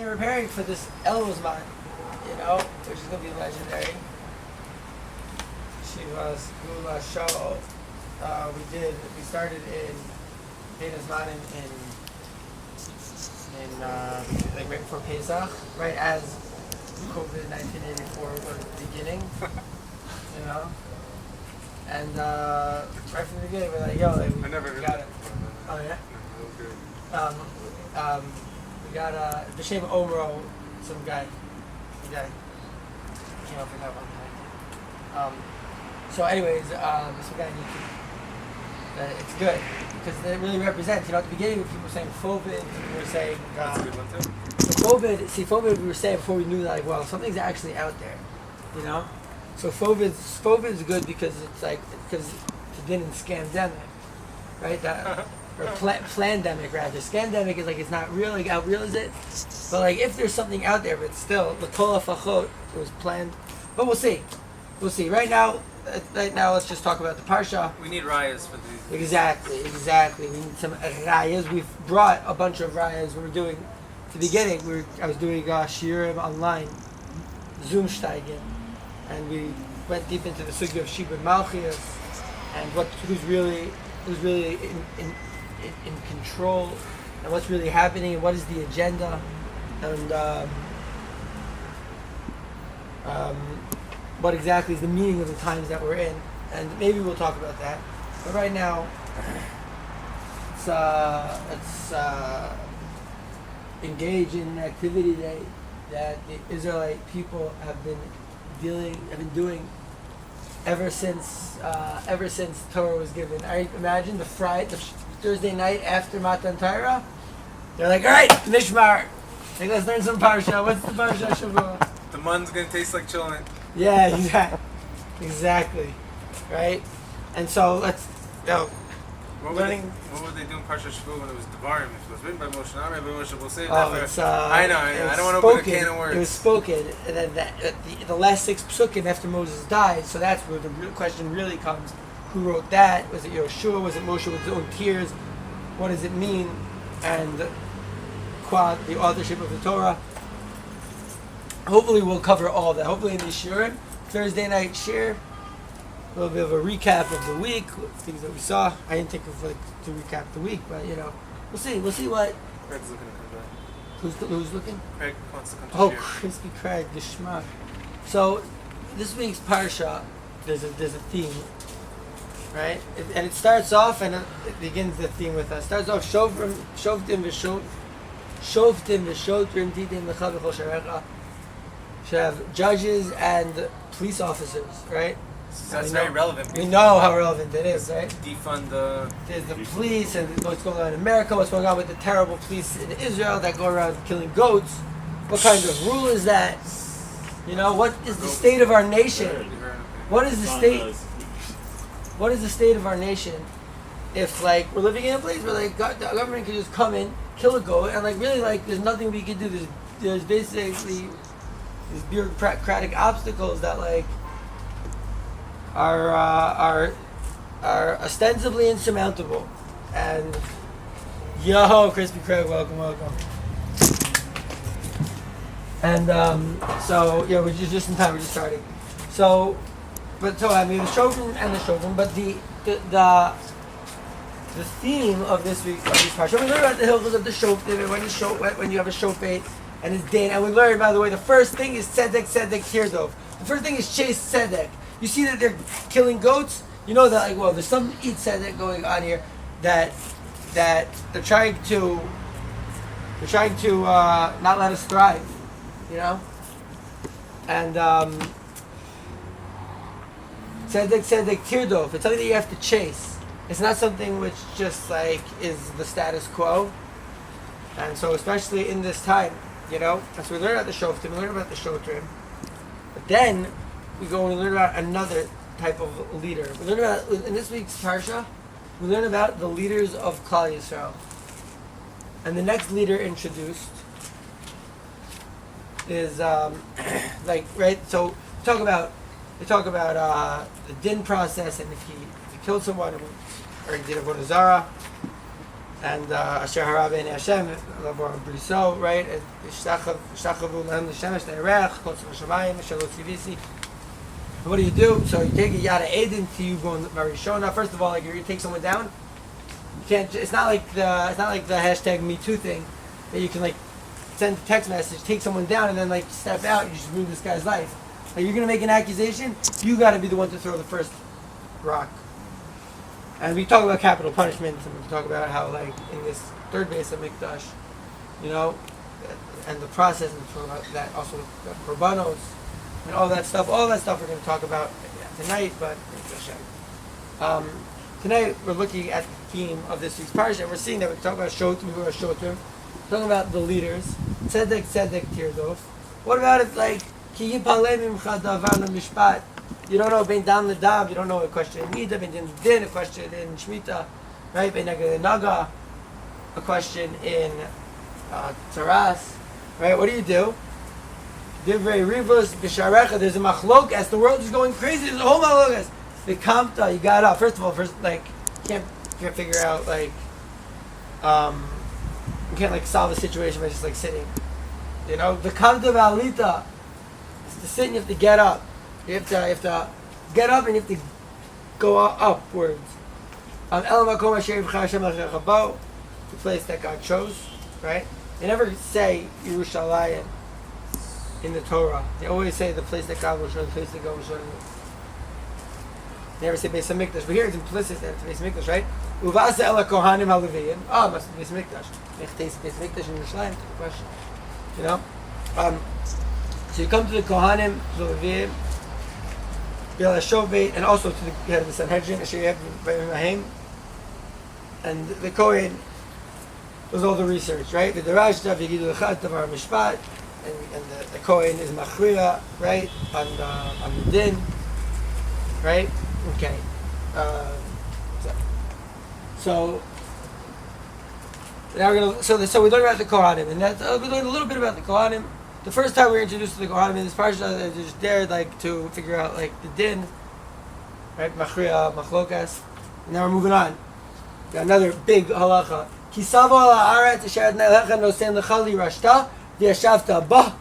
we're preparing for this Elmosman, which is going to be legendary. Yeshivas Geulas Shaul. We started in Menachem in like right before Pesach, right as COVID 1984 was beginning, and right from the beginning we're like, I never heard got it. Oh yeah. We got B'Shem Omro, some guy came up with that one time. So anyways, some guy in YouTube. It's good because it really represents. At the beginning, people were saying Fovid, people were saying. That's a good one too. Fovid, we were saying before we knew that, something's actually out there, So Fovid is good because it's because it didn't scandemic, right? Or plandemic rather. Scandemic is it's not real, how real is it? But if there's something out there, but still, the kol hafachot, it was planned. But we'll see. Right now, let's just talk about the parsha. We need rayas for these. Exactly. We need some rayas. We've brought a bunch of rayas. We were doing, at the beginning, I was doing shiur online, Zoom steigen, and we went deep into the sugya of Shibud Malchias and who's really in control, and what's really happening, and what is the agenda, and what exactly is the meaning of the times that we're in, and maybe we'll talk about that. But right now, let's engage in an activity that the Israelite people have been doing ever since Torah was given. I imagine the Thursday night after Matan Torah, they're like, all right, Mishmar, let's learn some parsha. What's the parsha Shavua? The mun's gonna taste like chillin'. Yeah, exactly, right? And so let's What were they doing Parshas Shmuel when it was Devarim? If it was written by Moshe, not by Moshe, we'll save that for... I know. I don't want to open a can of words. It was spoken, and then the last 6 psukim after Moses died, so that's where the real question really comes. Who wrote that? Was it Yeshua? Was it Moshe with his own tears? What does it mean? And the authorship of the Torah. Hopefully we'll cover all that. Hopefully in the shiur, Thursday night shiur, a little bit of a recap of the week, things that we saw. I didn't think of to recap the week, but we'll see. We'll see what. Craig's looking to come back. Who's looking? Craig wants to come to Oh, shiur. Crispy Craig, Geshma. So this week's parsha, there's a theme, right? And it starts off, and it begins the theme with us. Starts off Shoftim v'shotrim titim lecha b'chol sharecha. Should have judges and police officers, right? So that's very relevant. We know how relevant it is, right? Defund There's the police and what's going on in America, what's going on with the terrible police in Israel that go around killing goats. What kind of rule is that? What is the state of our nation? What is the state? What is the state of our nation? If we're living in a place where the government can just come in, kill a goat, and really there's nothing we can do. There's basically these bureaucratic obstacles that are ostensibly insurmountable. And Crispy Craig, welcome. And we're just in time. We're just starting. So the Shoftim and the Shoftim, but the theme of this week of this parsha, we learn about the hills of the Shoftim, and when you have a shofet and it's din, and we learn, by the way, the first thing is tzedek tirdov. The first thing is chase tzedek. You see that they're killing goats. You know that there's some eat tzedek going on here that they're trying to not let us thrive, and tzedek tirdov. It's something that you have to chase. It's not something which just is the status quo. And so especially in this time, so we learn about the Shoftim, we learn about the Shotrim, but then we go and we learn about another type of leader. We learn about, in this week's parsha, we learn about the leaders of Klal Yisrael. And the next leader introduced is so we talk about the din process, and if he killed someone or he did avodah zarah, and Asher Harabe and Hashem, Labor Briso, right? Shtachavu Lahem L'Shemesh Ne'erech, Kotz V'Shamayim, Shalot Tivisi. What do you do? So you take a Yada Eden to you going Marishona. First of all, like, you take someone down. You can't. It's not like the hashtag Me Too thing that you can like send a text message, take someone down, and then like step out. You just ruin this guy's life. Like, you're gonna make an accusation. You got to be the one to throw the first rock. And we talk about capital punishments, and we talk about how, like, in this third base of Mikdash, you know, and the process, and that also the korbanos, and all that stuff we're going to talk about tonight. But tonight we're looking at the theme of this week's parsha, and we're seeing that we talk about Shoftim, we're talking about the leaders, tzedek tirdov. What about if, like, ki yipaleh mimcha davar lemishpat? You don't know bein dan ledab, you don't know a question in Nida, bein din, a question in Shemitah, right? Bein naga, a question in Taras, right? What do? Divrei rivos b'sharecha. There's a machlok as the world is going crazy. There's a whole machlokas. The kamta, you got up. First of all, like, you can't figure out, like, you can't like solve a situation by just like sitting. You know, the kamta v'alita is to sit and you have to get up. You have to get up and you have to go upwards. The place that God chose, right? They never say Yerushalayim in the Torah. They always say the place that God will show, the place that God will show. They never say Beis HaMikdash, but here it's implicit that it's Beis HaMikdash, right? Uvasa ela kohanim haLeviyim. Oh, it must be Beis HaMikdash. Beis HaMikdash in Yerushalayim. Question, you know. So you come to the kohanim, the Leviyim, and also to the head of the Sanhedrin, Menachem, and the Kohen was all the research, right? The Rashta, V'yigidu L'chad Tavar Mishpat, and the Kohen is Machriya, right? On the Din, right? Okay. So now we're gonna. So we learned about the Kohanim, and we learned a little bit about the Kohanim. The first time we were introduced to the Kohanim in this parsha, they just dared like to figure out like the din, right? Machriya, machlokas. And now we're moving on. Got another big halacha. Kisavo ala aret asher adnei lecha nosen lechali rashta v'yashavta bah.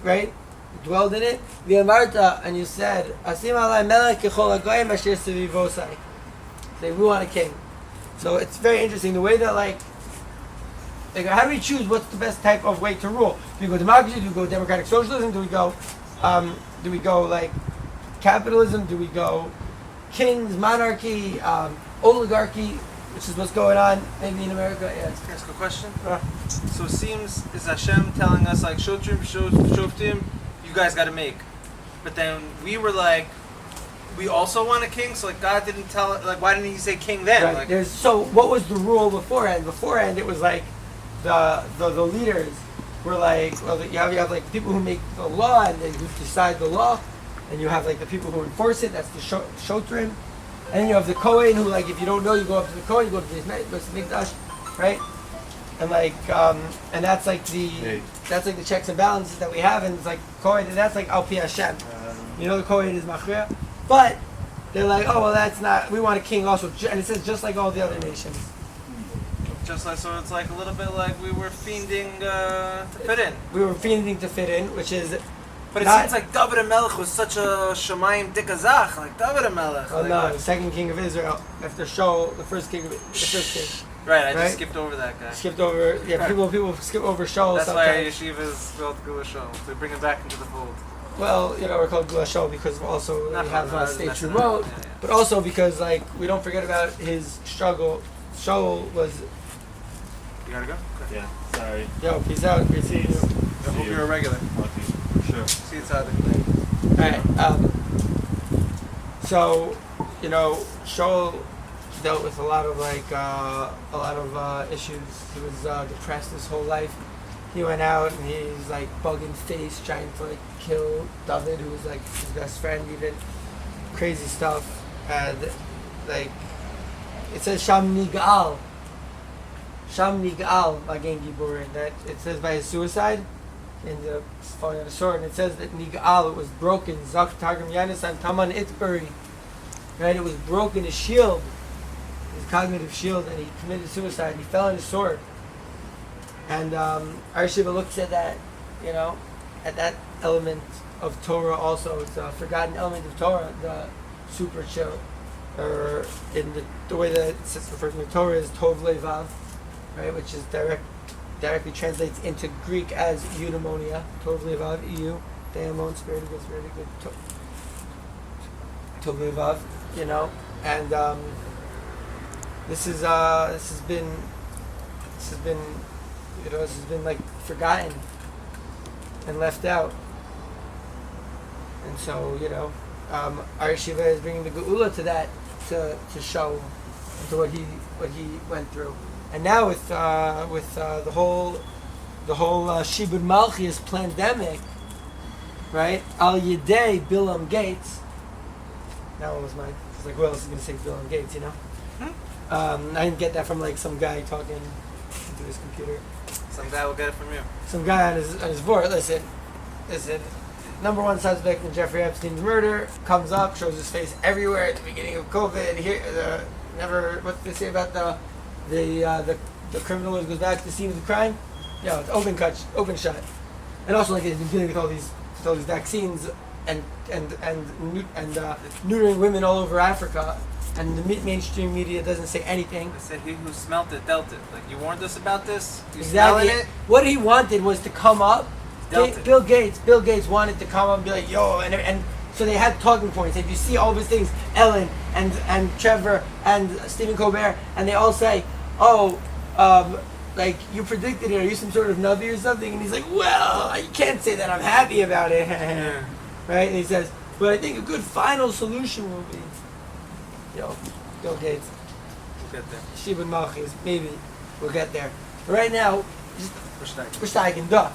Right? You dwelled in it. V'yamarta, and you said, Asim alai melech kechol hagoyim asher sevivosai. Say, we want a king. So it's very interesting the way that like how do we choose what's the best type of way to rule? Do we go democracy? Do we go democratic socialism? Do we go like capitalism? Do we go kings, monarchy, oligarchy, which is what's going on maybe in America? Yeah. Can I ask a question? So it seems, is Hashem telling us like Shoftim, you guys got to make, but then we were like, we also want a king. So like God didn't tell, like why didn't He say king then? Right. Like, so what was the rule beforehand? Beforehand it was like the leaders were like, well, you have like people who make the law and who decide the law, and you have like the people who enforce it. That's the Shotrim, and then you have the Kohen who, like, if you don't know, you go up to the Kohen, you go to the Mikdash, right? And like and that's like the checks and balances that we have, and it's like Kohen, and that's like Al Pi Hashem. You know, the Kohen is Machriya, but they're like, oh well, that's not. We want a king also, and it says just like all the other nations. Just like, so it's like a little bit like we were fiending to fit in. We were fiending to fit in, which is. But it seems like David HaMelech was such a Shemayim Dikazach, like David HaMelech. Oh like, no, the second king of Israel after Shaul, the first king. Right, I just skipped over that guy. Skipped over, yeah. People skip over Shaul. That's sometimes. why Yeshivas Geulas Shaul. They bring him back into the fold. Well, you know, we're called Geulas Shaul because also we have stage remote, but also because like we don't forget about his struggle. Shaul was. You gotta go? Okay. Yeah, sorry. Yo, peace out. Great seeing you. I hope you're a regular. Okay, for sure. See you inside the thing. Alright, so, you know, Shaul dealt with a lot of issues. He was depressed his whole life. He went out and he's like bugging face, trying to like kill David, who was like his best friend, even crazy stuff. And like it says Sham Nigal Magen Giburin, that it says by his suicide in the falling on the sword, and it says that Nigal, it was broken. Zach Targum Yanis and Taman Itburi, right? It was broken. His shield his cognitive shield, and he committed suicide. He fell on his sword. And HaYeshiva looks at that, at that element of Torah also. It's a forgotten element of Torah, the super chill, or in the way that it's referred to in Torah is Tov Levav, right, which is directly translates into Greek as eudaimonia, Tov Levav, EU, Daimon, spirit of good, Tov Levav, and this has been like forgotten and left out. And so, HaYeshiva is bringing the Geula to that, to show to what he went through. And now with the whole Shibud Malchus pandemic, right? Al Yedei Bilam Gates. That one was mine. It's like, who else is going to say Bilam Gates? I didn't get that from like some guy talking into his computer. Some guy will get it from you. Some guy on his board. Listen. Number one suspect in Jeffrey Epstein's murder comes up, shows his face everywhere at the beginning of COVID. Here, what did they say about the criminal who goes back to the scene of the crime? Yeah, it's open shut. And also, like, he's been dealing with all these vaccines and neutering women all over Africa, and the mainstream media doesn't say anything. They said he who smelt it dealt it. Like, you warned us about this. You exactly. Smelling it? What he wanted was to come up. Bill Gates wanted to come up and be like, yo, and so they had talking points. If you see all these things, Ellen and Trevor and Stephen Colbert, and they all say, like, you predicted it, are you some sort of Navi or something? And he's like, well, you can't say that I'm happy about it. Right? And he says, but I think a good final solution will be, Bill Gates. We'll get there. Shibud Malchus, maybe we'll get there. But right now, we're steiging, duh.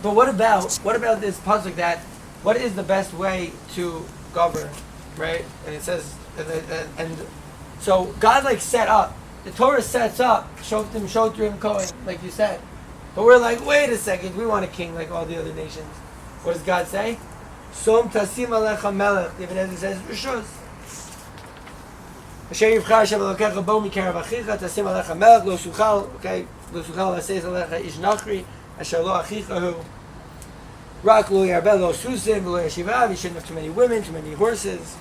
But what about this pasuk that what is the best way to govern, right? And it says, and so God like set up, the Torah sets up Shoftim, Shotrim, Kohen, like you said. But we're like, wait a second, we want a king like all the other nations. What does God say? Som tasim alecha melech. Even as it says, Rishos. Asher yivchar Hashem Elokecha bo mikerav achicha tasim alecha melech lo suchal, okay, lo suchal aseis alecha ish nachri. Asher lo achicha hu. Rak lo yarbel lo susim lo yeshivav. You shouldn't have too many women, too many horses,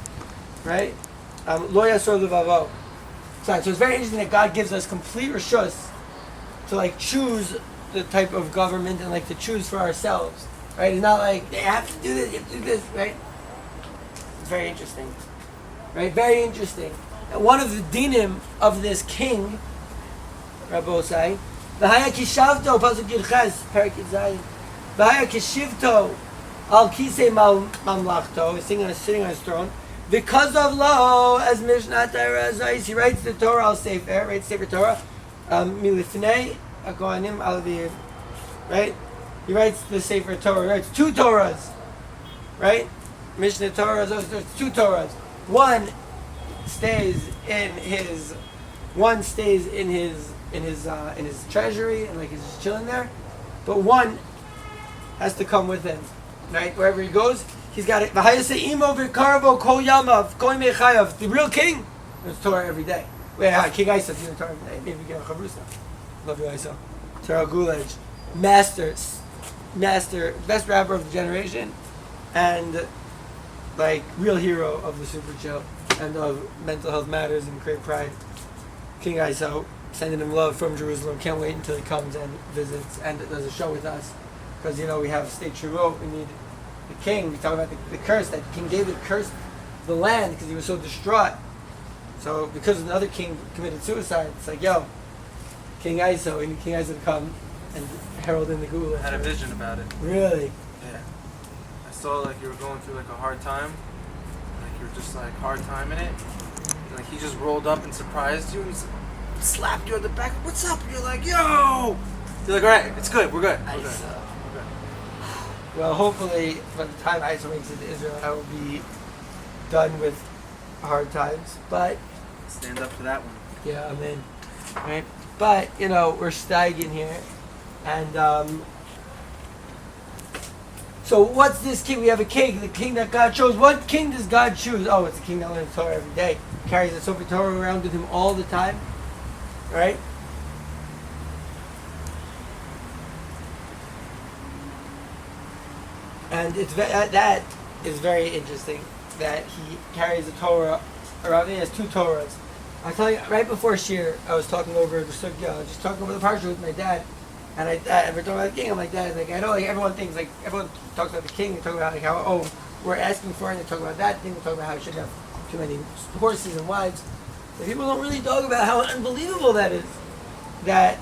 right? Lo yasor levavo. So it's very interesting that God gives us complete rishus to like choose the type of government and like to choose for ourselves, right? It's not like they have to do this, you have to do this, right? It's very interesting, right? Very interesting. And one of the dinim of this king, Rabbosai, V'haya kishavto, pasuk yirches, perik yitzayin. V'haya kishivto, al kisei mamlachto, he's sitting on his throne. Because of lo, as Mishnah Torah Zayis, he writes the Torah al Sefer, writes Sefer Torah, milifnei HaKohanim al Aviv, right? He writes the Sefer Torah, he writes two Torahs, right? Mishnah Torah, there's two Torahs. One stays in his treasury and like he's just chilling there, but one has to come with him, right? Wherever he goes, he's got it. The real king is Torah every day. Wait, King Isa is Torah every day. Maybe we get a chavrusa. Love you, Isa. Torah Gulaj, master, best rapper of the generation, and like real hero of the Super Chill and of mental health matters and great pride. King Isa, sending him love from Jerusalem. Can't wait until he comes and visits and does a show with us, because we have state shuvot. We need the king. We talk about the curse that King David cursed the land because he was so distraught. So because another king committed suicide, it's like, yo, King Isa, we need King Isa to come and herald in the Geula. I had a vision about it. Really? Yeah. I saw like you were going through like a hard time. Like you were just like hard timing it. And, like he just rolled up and surprised you and slapped you on the back. What's up? And you're like, yo! You're like, alright, it's good, we're good. We're good. Well, hopefully, by the time Isa makes it to Israel, I will be done with hard times. But stand up to that one. Yeah, I'm in. Right? But we're steiging here, and So what's this king? We have a king, the king that God chose. What king does God choose? Oh, it's the king that learns Torah every day. Carries the Sefer Torah around with him all the time. Right? And that is very interesting that he carries the Torah around. He has 2 Torahs. I tell you, right before shiur, I was talking over the sugya, just talking over the parsha with my dad, and we're talking about the king. I'm like, Dad, like I know, like everyone thinks, like everyone talks about the king. They talk about like how we're asking for it. And they talk about that thing. They talk about how we shouldn't have too many horses and wives. But people don't really talk about how unbelievable that is. That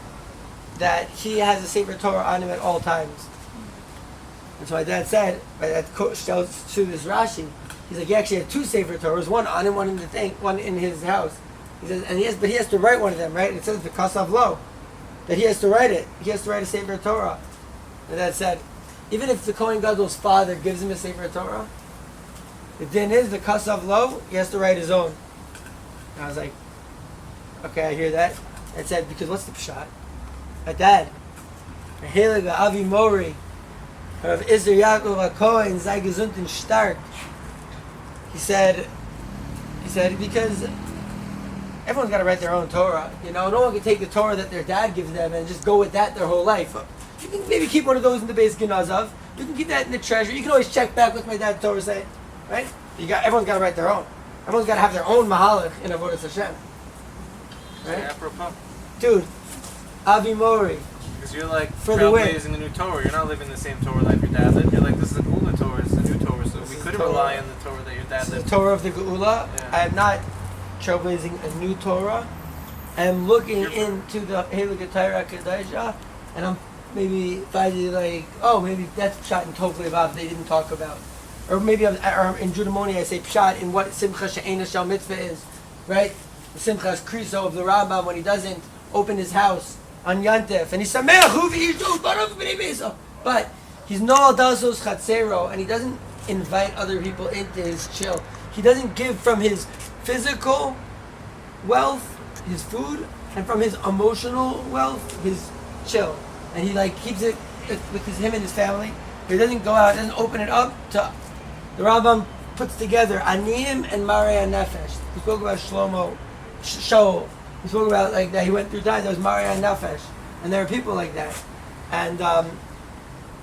he has a Sefer Torah on him at all times. And so my dad said, my dad tells to this Rashi, he's like, he actually had 2 Sefer Torahs, one on him, one in the thing, one in his house. He says, but he has to write one of them, right? And it says the Kasav Lo, that he has to write it. He has to write a Sefer Torah. And that said, even if the Kohen Gadol's father gives him a Sefer Torah, the din is the Kasav Lo, he has to write his own. And I was like, okay, I hear that. And said, because what's the pashut? My dad, Helig Avi Mori, of Iser Yaakov HaKohen, sei gesund und stark. He said, because everyone's got to write their own Torah. You know, no one can take the Torah that their dad gives them and just go with that their whole life. You can maybe keep one of those in the base Genazav. You can keep that in the treasure. You can always check back with my dad's Torah say, right? Everyone's got to write their own. Everyone's got to have their own mahalach in Avodas Hashem. Right? Apropos. Dude, Avi Mori. Because you're like For the win. trailblazing a new Torah. You're not living the same Torah life your dad lived. You're like, this is the Geula Torah. It's the new Torah. So we couldn't rely on the Torah that your dad This is lived. the Torah of the Geula. Yeah. I am not trailblazing a new Torah. I am looking into the Helig Torah Kedusha, and I'm maybe finding like, oh, maybe that's pshat in Tov Levav they didn't talk about. Or maybe or in Judamoni I say pshat in what Simcha She'ena Shel Mitzvah is, right? The Simchas Kriso of the Rambam when he doesn't open his house on Yantef, and he's Sameach Hu v'Yishdu Barav B'nei Beso. But he's no Aldasos Chatzero, and he doesn't invite other people into his chill. He doesn't give from his physical wealth, his food, and from his emotional wealth, his chill. And he like keeps it with him and his family. He doesn't go out, doesn't open it up to. The Rambam puts together Aniyim and Marei Nefesh. We spoke about Shlomo, Shaul. We spoke about like that he went through times that was Marei Nefesh, and there are people like that. And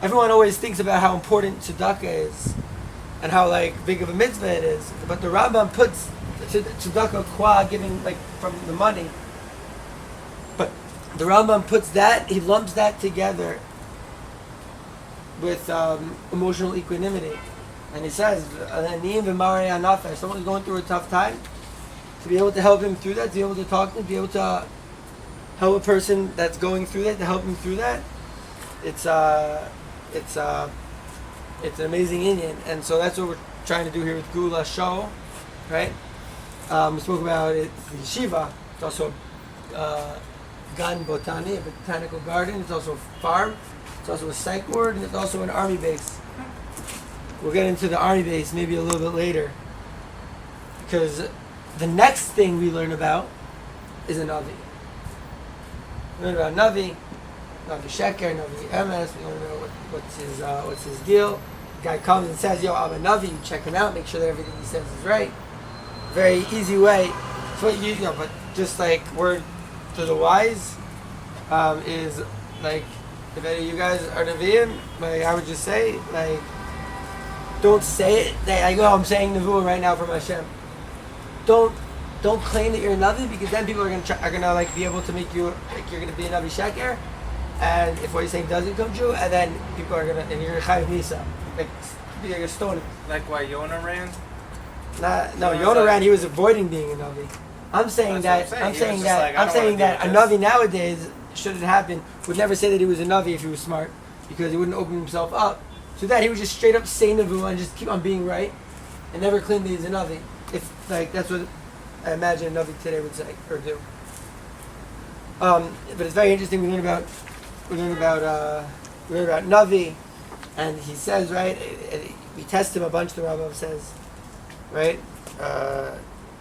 everyone always thinks about how important tzedakah is, and how like big of a mitzvah it is. But the Rambam puts tzedakah qua giving like from the money. But the Rambam puts that, he lumps that together with emotional equanimity. And he says, someone's going through a tough time, to be able to help him through that, to be able to talk to him, to be able to help a person that's going through that, to help him through that, it's an amazing Indian. And so that's what we're trying to do here with Geulas Shaul, right? We spoke about it, the Yeshiva. It's also Gan Botani, a botanical garden. It's also a farm. It's also a psych ward, and it's also an army base. We'll get into the army base maybe a little bit later, because the next thing we learn about is a Navi. We learn about Navi Sheker, Navi Emes. We learn about what's his deal. The guy comes and says, "Yo, I'm a Navi." You check him out, make sure that everything he says is right. Very easy way. So but just like word to the wise is like, if any of you guys are Nevi'im, like I would just say, like, don't say it. I'm saying Nevuah right now from Hashem. Don't claim that you're a Navi, because then people are gonna like be able to make you like you're gonna be a Navi Sheker, and if what you're saying doesn't come true, and then people are gonna and you're gonna Chayiv Nisa, like you're gonna stone him. Like why Yonah ran? No, Yonah ran. He was avoiding being a Navi. I'm saying that a Navi nowadays, should it happen, would never say that he was a Navi if he was smart, because he wouldn't open himself up. So that he would just straight up say Nevuah and just keep on being right, and never claim that he's a Navi. If like that's what I imagine a Navi today would say or do. But it's very interesting. We learn about Navi, and he says, right. We test him a bunch. The Rambam says, right.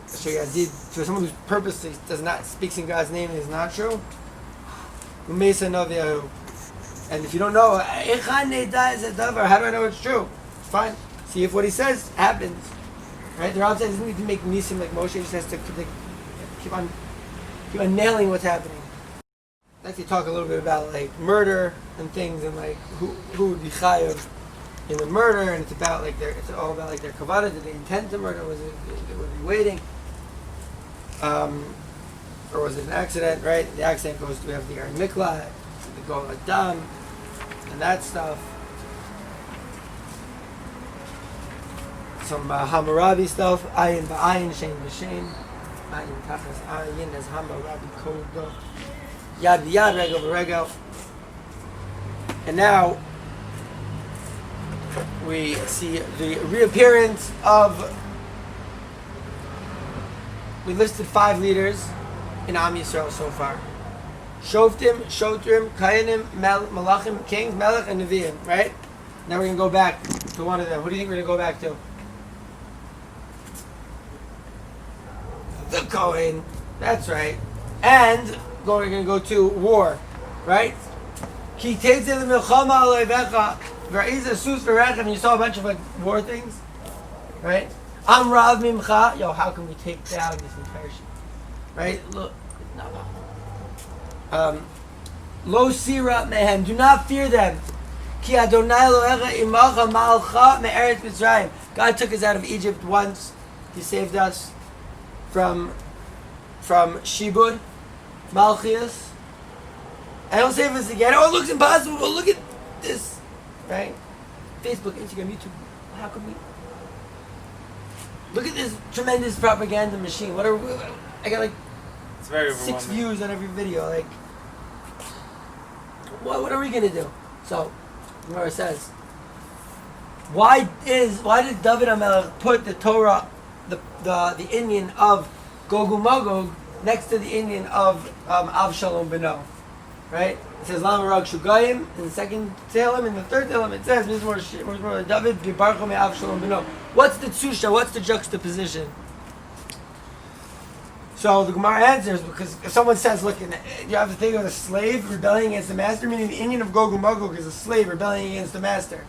For someone who purposely does not speaks in God's name and is not true. Umesa Naviyahu. And if you don't know, how do I know it's true? It's fine. See if what he says happens. Right? The Rav says he doesn't need to make nisim like Moshe. He just has to keep on nailing what's happening. I'd like to talk a little bit about like murder and things, and like who would be chayav in the murder, and it's all about like their kavanah. Did they intend to murder? Were they waiting? Or was it an accident? Right? The accident goes. We have the Aaron Mikla, the Gol Adam, and that stuff. Some Hammurabi stuff. Ayin ba'ayin, shein b'shein. Ayin tachas ayin as Hammurabi code go. Yad b'yad, regel b'regel. And now we see the reappearance of. We listed 5 leaders in Am Yisrael so far: Shoftim, Shotrim, Kayanim, Malachim, Kings, Melech, and Nevi'im. Right? Now we're gonna go back to one of them. Who do you think we're gonna go back to? The Kohen. That's right. And we're going to go to war, right? You saw a bunch of like war things, right? I'm Rav Mimcha. Yo, how can we take down this entire shit? Right? Look, Lo sira mehem. Do not fear them. Ki Adonai Elohecha imacha malcha me'eretz Mitzrayim. God took us out of Egypt once. He saved us from Shibud, Malchias. And he'll save us again. Oh, it looks impossible. Well, look at this. Right? Facebook, Instagram, YouTube. How can we... Look at this tremendous propaganda machine. What are we... I got like it's very 6 views on every video. Like, what are we going to do? So, Gemara says, why did David HaMelech put the Torah, the Indian of Gog Magog next to the Indian of Avshalom Beno? Right? It says Lama Rag Shugayim in the second Tehillim. In the third Tehillim it says Mishmar David Bibarcho Me Avshalom Beno. What's the tzusha? What's the juxtaposition? So the Gemara answers, because if someone says, look, you have to think of a slave rebelling against the master, meaning the Indian of Gog Magog is a slave rebelling against the master.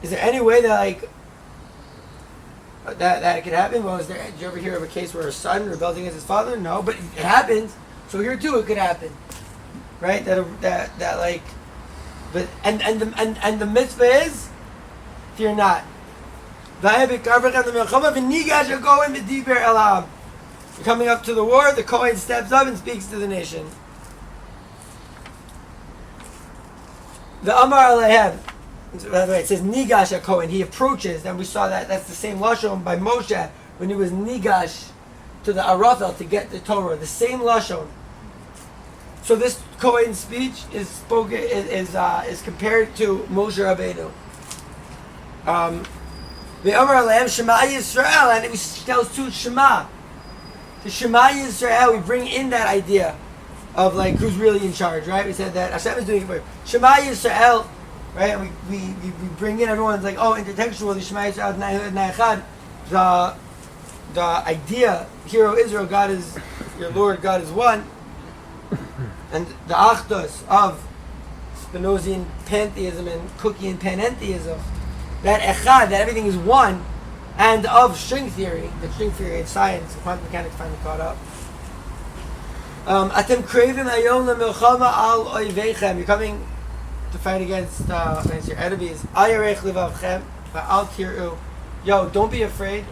Is there any way that like that could happen? Well, did you ever hear of a case where a son rebelled against his father? No, but it happens. So here too, it could happen, right? That like, but and the mitzvah is, fear not. You're coming up to the war. The Kohen steps up and speaks to the nation. The Amar Alehem. By the way, it says Nigash HaKohen. He approaches, and we saw that's the same lashon by Moshe when he was Nigash to the Arathel to get the Torah. The same lashon. So this Kohen speech is spoken is compared to Moshe Rabbeinu. The Amar Alehem Shema Yisrael, and it tells to Shema. The Shema Yisrael, we bring in that idea of like who's really in charge, right? We said that Hashem is doing it for you. Shema Yisrael. Right, and we bring in everyone's like, oh, intertextually, Shema Yisrael Na'echad. The idea, Hero Israel, God is your Lord, God is one, and the Achdus of Spinozian pantheism and Cookian panentheism, that Echad, that everything is one, and of string theory, the string theory and science, quantum mechanics finally caught up. Atem craving ayom le'milchama al oiveichem. You're coming to fight against your enemies. Ayarech livavchem va'al tiru. Yo, don't be afraid.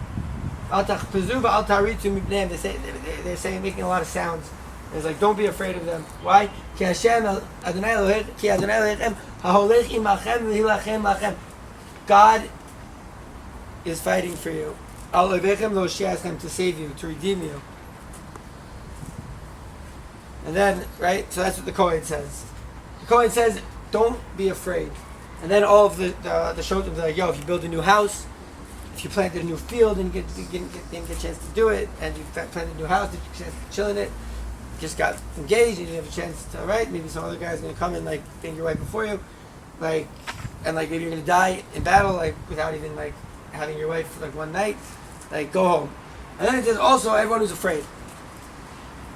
Al tachpezu va'al taritu mipneim. They're saying, making a lot of sounds. And it's like, don't be afraid of them. Why? Ki Hashem Adonai Elohechem haholech imachem v'hilachem lachem. God is fighting for you. Al oivechem lo she'ashem, to save you, to redeem you. And then, right? So that's what the Kohen says. The Kohen says, don't be afraid. And then all of the Shoftim are like, yo, if you build a new house, if you planted a new field and didn't get a chance to do it, and you planted a new house, didn't get a chance to chill in it, just got engaged, you didn't have a chance to, right? Maybe some other guy's going to come and like bang your wife before you, like, and like maybe you're going to die in battle, like without even like having your wife for like one night, like go home. And then it says also everyone who's afraid.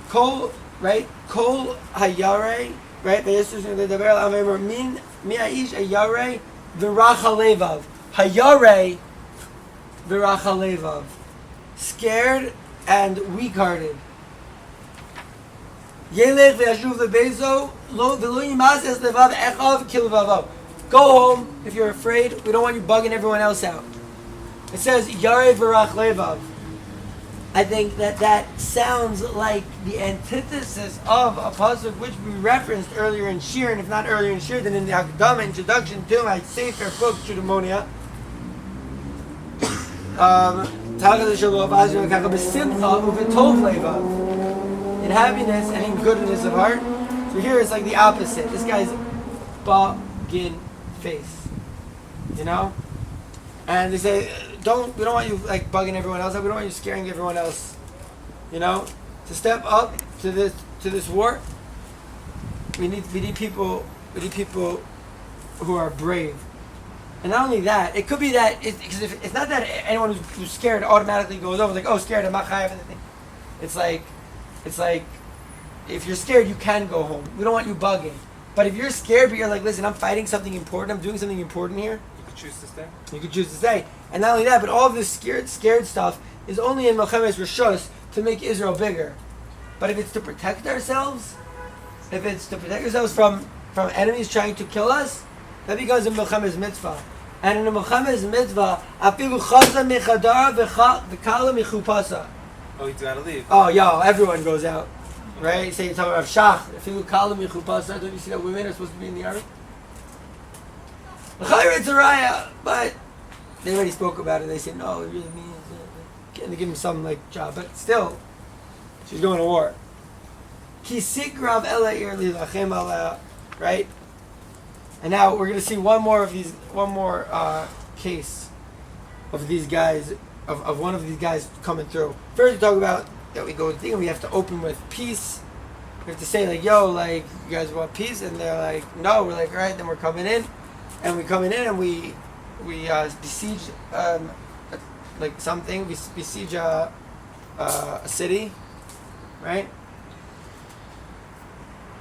Kol, right? Kol hayare right? Min mi'aish ayare v'rachalevav. Hayare v'rachalevav. Scared and weak-hearted. Yelech v'yashuv lebezo lo v'lo yimas es levav echav kilvavav. Go home if you're afraid. We don't want you bugging everyone else out. It says yare v'rachalevav. I think that sounds like the antithesis of a pasuk which we referenced earlier in shiur, and if not earlier in shiur, then in the Hakdama introduction to my Sefer book, Judamonia. In happiness and in goodness of heart. So here it's like the opposite. This guy's bugging face, you know. And they say, we don't want you like bugging everyone else. We don't want you scaring everyone else. You know, to step up to this war, we need people who are brave. And not only that, it could be that it's not that anyone who's scared automatically goes over like, oh, scared, I'm not chayav anything. It's like if you're scared, you can go home. We don't want you bugging. But if you're scared, but you're like, listen, I'm fighting something important. I'm doing something important here. Choose to stay. You could choose to stay. And not only that, but all of this scared stuff is only in Melchem's Rosh to make Israel bigger. But if it's to protect ourselves, from enemies trying to kill us, that becomes a Melchem's mitzvah. And in a Melchem's mitzvah, afilu chaza mechadar v'kala michupasa. Oh, he's got to leave. Oh, yo, everyone goes out. Right? Say you're talking about Shach. Afilu kala michupasa. Don't you see that women are supposed to be in the army? It's a raya, but they already spoke about it. They said no, it really means they give him some like job, but still, she's going to war. Right? And now we're going to see one more case of these guys, of one of these guys coming through. First, we talk about that we go to thing and we have to open with peace. We have to say like, yo, like you guys want peace, and they're like, no. We're like, all right, then we're coming in. And we coming in and we besiege like something. We besiege a city, right?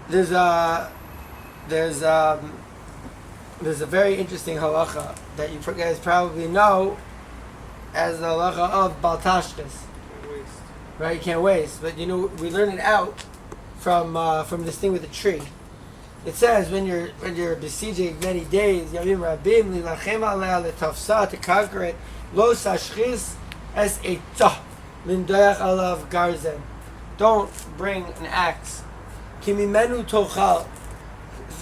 There's a very interesting halacha that you guys probably know as the halacha of baltashkas. Right, you can't waste. But you know, we learn it out from this thing with the tree. It says when you're besieging many days, Yavim Rabim Lilachem Aleh Letafsa, to conquer it, Lo Sashchis Es Eitah Lindoyach Alav Garzen. Don't bring an axe. Kimimenu Tochal,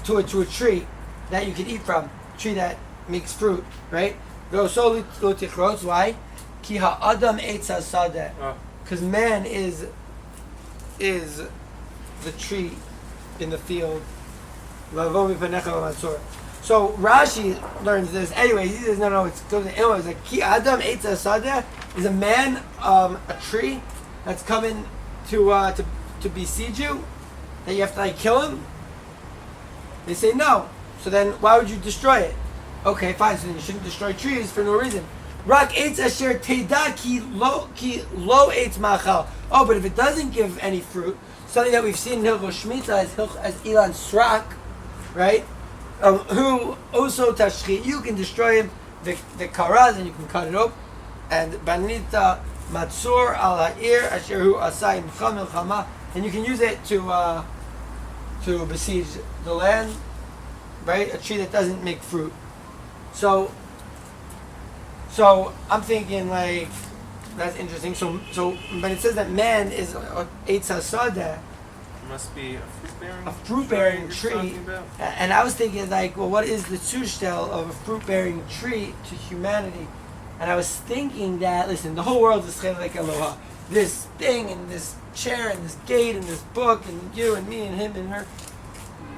to a tree that you can eat from, a tree that makes fruit, right? Go so lo tichroz. Why? Ki ha'adam eitz hasadeh. Because man is the tree in the field. So Rashi learns this. Anyway, he says, no, it's goes to Ilma. It's like Ki Adam Eitz Hasadeh is a man, a tree that's coming to besiege you, that you have to like kill him. They say no. So then why would you destroy it? Okay, fine. So then you shouldn't destroy trees for no reason. Rak Eitz Asher Teida Ki Lo Eitz Machal. Oh, but if it doesn't give any fruit, something that we've seen in Hilchos Shmita as Ilan Srak, right? Who also tashchi, you can destroy him, the karaz, and you can cut it up. And banita matzur al ha'ir asher hu asay milchama, and you can use it to besiege the land, right? A tree that doesn't make fruit. So I'm thinking like that's interesting. So but it says that man is eitz hasadeh. Must be a fruit-bearing tree. And I was thinking like, well, what is the zushtel of a fruit-bearing tree to humanity? And I was thinking that, listen, the whole world is chelek Eloha. This thing and this chair and this gate and this book and you and me and him and her.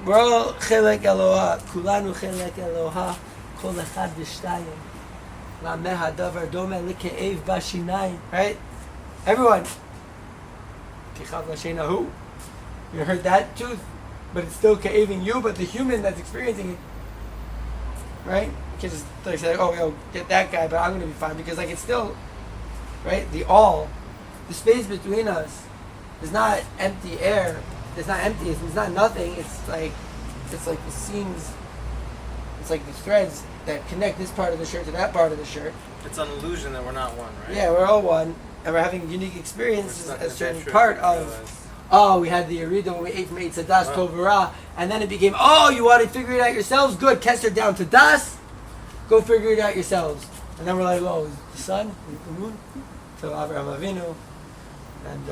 We're all chelek Eloha. Kulanu chelek Eloha. Kol echad v'shtayim. Lameha davar domeh like'ev bashinayim. Right? Everyone. Tichav l'shenahu. You heard that tooth, but it's still caving you, but the human that's experiencing it, right? You can't just like say, oh, yo, get that guy, but I'm going to be fine, because like it's still, right? The space between us is not empty air. It's not empty. It's not nothing. It's like it's like the seams, it's like the threads that connect this part of the shirt to that part of the shirt. It's an illusion that we're not one, right? Yeah, we're all one, and we're having unique experiences We're stuck as a in certain that part trip, of. Oh, we had the Yerida when we ate from Eitz Hadas Tovara, and then it became, oh, you want to figure it out yourselves? Good, Kester down to Das. Go figure it out yourselves. And then we're like, oh, the sun, the moon, to Avraham Avinu, and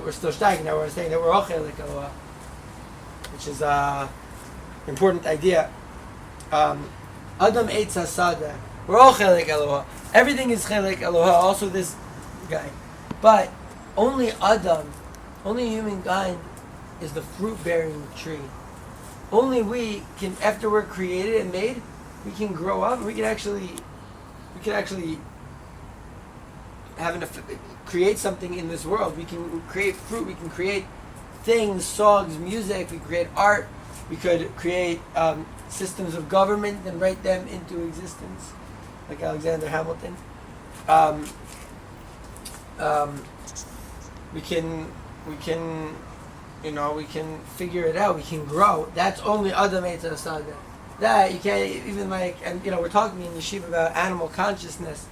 we're still steiging. Now we're saying that we're all chelik Eloha, which is an important idea. Adam Eitz Hasada. We're all chelik Eloha. Everything is chelik Eloha. Also this guy, but only Adam. Only humankind is the fruit-bearing tree. Only we can, after we're created and made, we can grow up. We can actually create something in this world. We can create fruit. We can create things, songs, music. We create art. We could create systems of government and write them into existence, like Alexander Hamilton. We can figure it out. We can grow. That's only Adam Eitz Hasada. That you can't even and we're talking in Yeshiva about animal consciousness,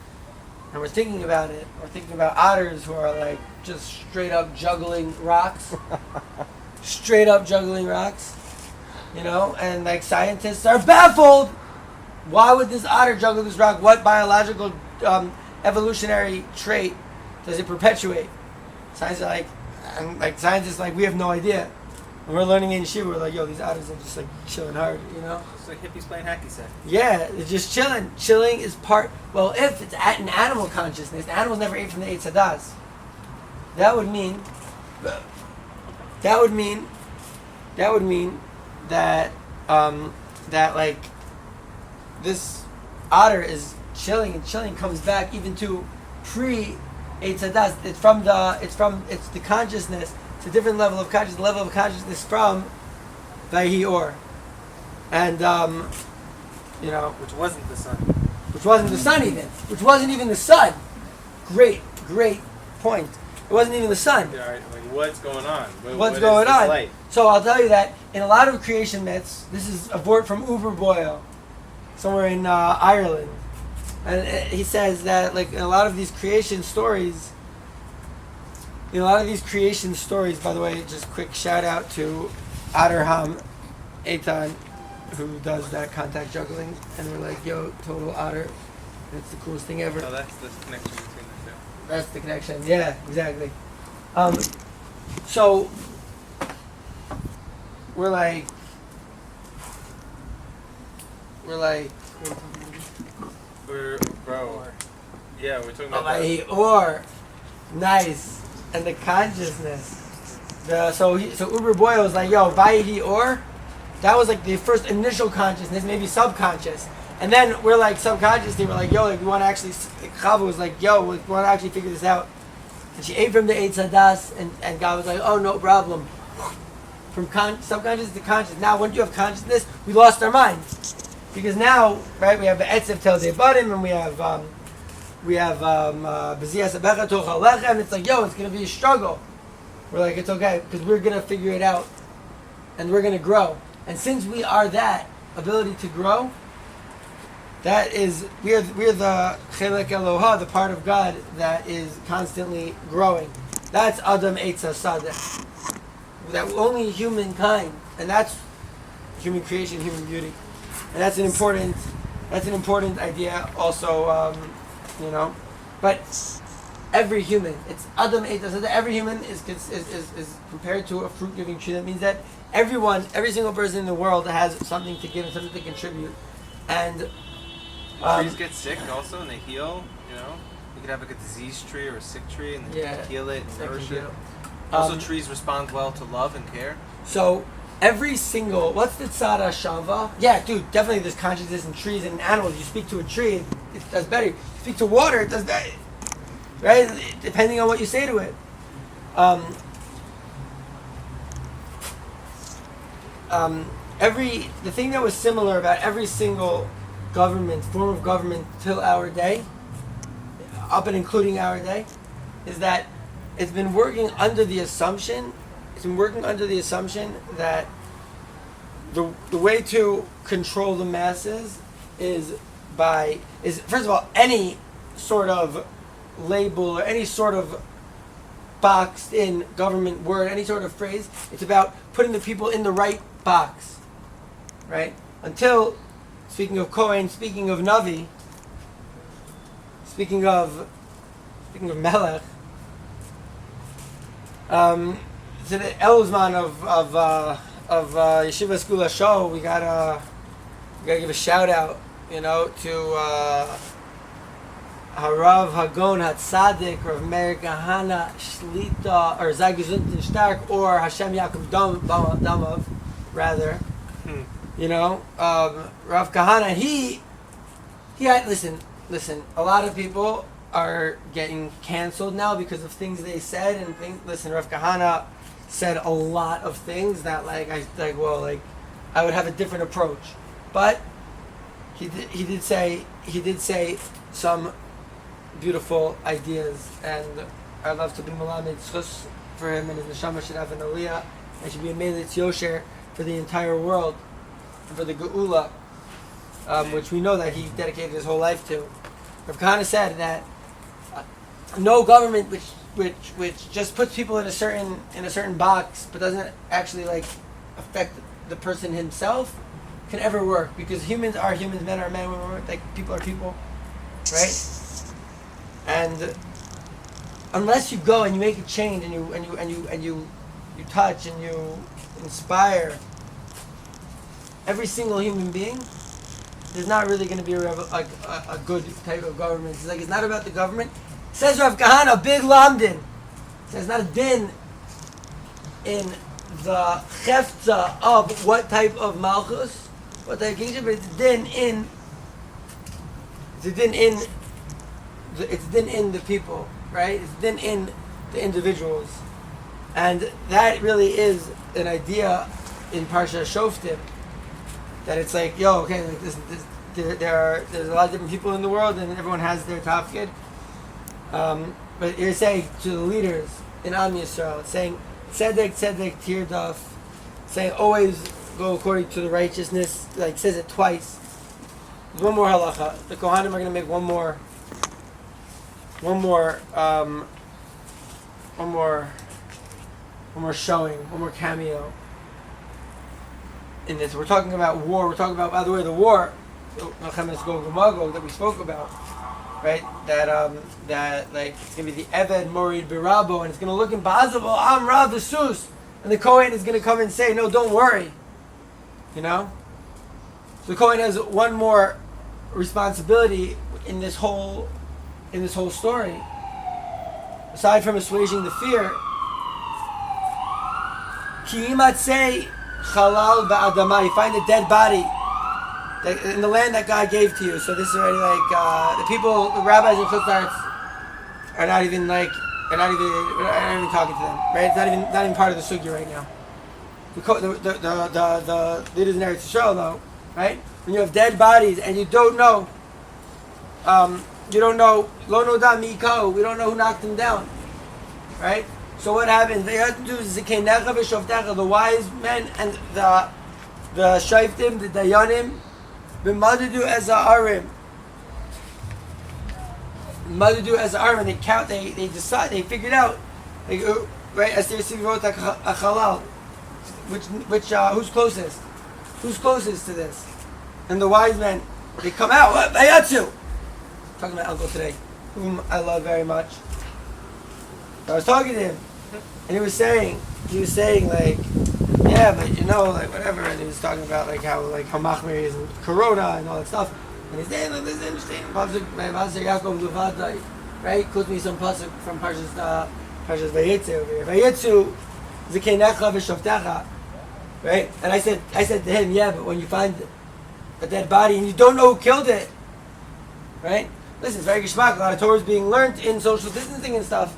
and we're thinking about it. We're thinking about otters who are like just straight up juggling rocks, and like scientists are baffled. Why would this otter juggle this rock? What biological evolutionary trait does it perpetuate? Scientists we have no idea. And we're learning in Yeshiva, we're like, yo, these otters are just like chilling hard, It's like hippies playing hacky sack. Yeah, they're just chilling. Chilling is part. Well, if it's at an animal consciousness, animals never ate from the Eitz Hadas. That would mean that like this otter is chilling and chilling, comes back even to pre Eitz Hadas. It's the consciousness. It's a different level of consciousness. Level of consciousness from Vayhi Or, and which wasn't the sun. Which wasn't the sun even. Which wasn't even the sun. Great point. It wasn't even the sun. Yeah, right. What's going on? What's going on? Light? So I'll tell you that in a lot of creation myths, this is a word from Uber Boyle, somewhere in Ireland. And he says that in a lot of these creation stories, by the way, just quick shout out to Adderham Eitan, who does that contact juggling, and we're like, yo, total otter. That's the coolest thing ever. Oh, that's the connection between the two. That's the connection, yeah, exactly. So, we're like, yeah, we're talking about or nice, and the consciousness. So Uber Boyle was like, yo, Vayhi Or, that was like the first initial consciousness, maybe subconscious. And then we're like subconsciously, we're like, yo, we want to actually, Chava was like, yo, we want to actually figure this out. And she ate from the Eitz Hadas, and God was like, oh, no problem. From subconscious to conscious. Now, once you have consciousness, we lost our mind. Because now, right, we have the Etzev Tel De Barim, and we have B'ziyas Abecha Toch Alecha, and it's like, yo, it's going to be a struggle. We're like, it's okay, because we're going to figure it out, and we're going to grow. And since we are that ability to grow, that is, we're the Chelek Eloha, the part of God that is constantly growing. That's Adam Eitz Hasadeh. That only humankind, and that's human creation, human beauty, and that's an important idea also, But every human, it's Adam Eitz Hasadeh. Every human is compared to a fruit-giving tree. That means that every single person in the world has something to give and something to contribute, and trees get sick also, and they heal. You could have a diseased tree or a sick tree, and they heal it and nourish it. Also, trees respond well to love and care. So, every single, what's the tzara shava? Yeah, dude, definitely there's consciousness in trees and in animals. You speak to a tree, it does better. You speak to water, it does better. Right? Depending on what you say to it. The thing that was similar about every single form of government till our day, up and including our day, is that it's been working under the assumption that the way to control the masses is first of all, any sort of label or any sort of boxed in government word, any sort of phrase. It's about putting the people in the right box, right? Until, speaking of Kohen, speaking of Navi, speaking of Melech, to the Elzman of Yeshivas Geulas Shaul, we gotta give a shout out, to Harav Hagon Hatzadik, Rav Meir Kahana Shlita, or Zagizuntin Stark, or Hashem Yaakov Damav, rather. Rav Kahana, he had, listen, a lot of people are getting canceled now because of things they said and things. Listen, Rav Kahana said a lot of things that I would have a different approach, but he did say some beautiful ideas, and I love to be Malamed Tzchus for him, and his neshama should have an aliyah and should be a Melech Yosher for the entire world and for the Geula, which we know that he dedicated his whole life to. Rav Kahana said that no government which just puts people in a certain box but doesn't actually affect the person himself can ever work, because humans are humans, men are men, women are people are people, right? And unless you go and you make a change and you touch and you inspire every single human being, there's not really going to be a good type of government. It's not about the government. Says Rav Kahana, big lamdin. Says not a din in the chefza of what type of malchus, what type of kingship, but it's a din in the people, right? It's a din in the individuals, and that really is an idea in parsha Shoftim, that it's there's a lot of different people in the world, and everyone has their tafkid. But you're saying to the leaders in Am Yisrael, saying tzedek tirdaf, saying always go according to the righteousness. Says it twice. There's one more halacha. The Kohanim are going to make one more showing, one more cameo in this. We're talking about war. We're talking about, by the way, the war, Menachem that we spoke about, right? That it's gonna be the Eved Morid Birabo, and it's gonna look impossible. I'm Rav Sus, and the Kohen is gonna come and say, "No, don't worry." So the Kohen has one more responsibility in this whole story, aside from assuaging the fear. Ki imatzei chalal ba'adama, you find a dead body in the land that God gave to you. So this is already the people, the rabbis and chutzlarts are not even talking to them, right? It's not even part of the sugya right now. The leaders in Eretz Yisrael know, right? When you have dead bodies and you don't know, lo noda mikau, we don't know who knocked them down, right? So what happens? They have to do the wise men and the Shoftim, the Dayanim, b'madadu as ha'arim. Madadu as ha'arim, and they count. They decide. They figured out. Right? As they wrote a chalal. Who's closest? Who's closest to this? And the wise men, they come out. What? Bayatsu. Talking to my uncle today, whom I love very much. I was talking to him, and he was saying yeah, but whatever, and he was talking about how Machmir is in Corona and all that stuff, and he's saying, this is interesting, pasuk Yaakov Levadai, right? Quote me some pasuk from Parshas Vayetze over here. Vayetzu Zikenecha v'Shoftecha, right? And I said to him, yeah, but when you find a dead body and you don't know who killed it, right? Listen, it's very geschmack. A lot of Torah is being learned in social distancing and stuff.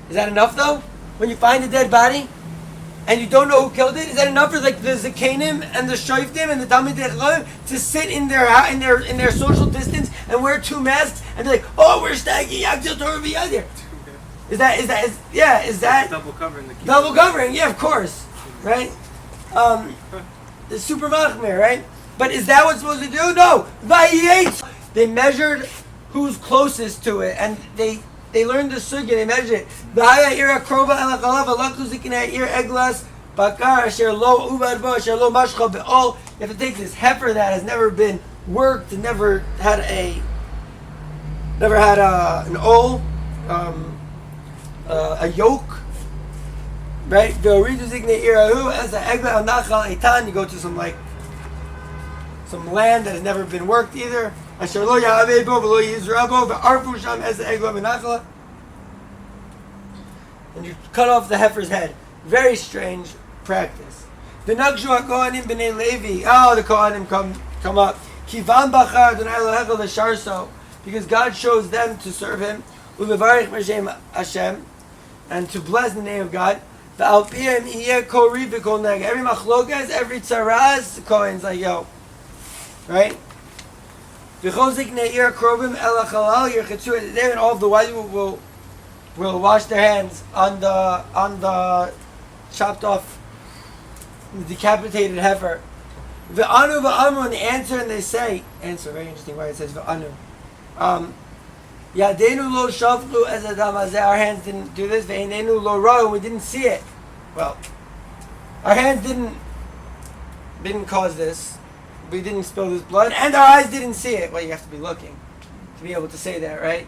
Is that enough though? When you find a dead body and you don't know who killed it, is that enough for the Zakanim and the Shoftim and the Talmidei Chachamim to sit in their social distance and wear two masks and be like, oh, we're stacking Yaktil Torah V'Yadir? Is that double covering the key? Double covering, yeah, of course, right? the super machmir, right? But is that what's supposed to do? No. They measured who's closest to it, and they learned the sugya. They measured it. You have to take this heifer that has never been worked and never had an owl, a yoke, right? As the egla nachal eitan, you go to some land that has never been worked either. And you cut off the heifer's head. Very strange practice. The Nakshu HaKohanim b'nei Levi. Oh, the Kohanim come up. Kivan bachar Adonai Elohecha l'sharso, because God chose them to serve Him. Ulevarich b'shem Hashem, and to bless the name of God. V'al pihem iyeh kol ri v'kol neg. Every machlokas, every tzaraz, the Kohen's like, yo, right? V'chol ziknei ir krobim el hachalal yirchetzu. They and all of the wives will wash their hands on the chopped off, decapitated heifer. V'anu v'amu, and they answer and they say, very interesting why it says v'anu. Yadenu lo shavlu ez adam hazeh, our hands didn't do this. V'einenu lo ra'u, we didn't see it. Well, our hands didn't cause this. We didn't spill this blood, and our eyes didn't see it. Well, you have to be looking to be able to say that, right?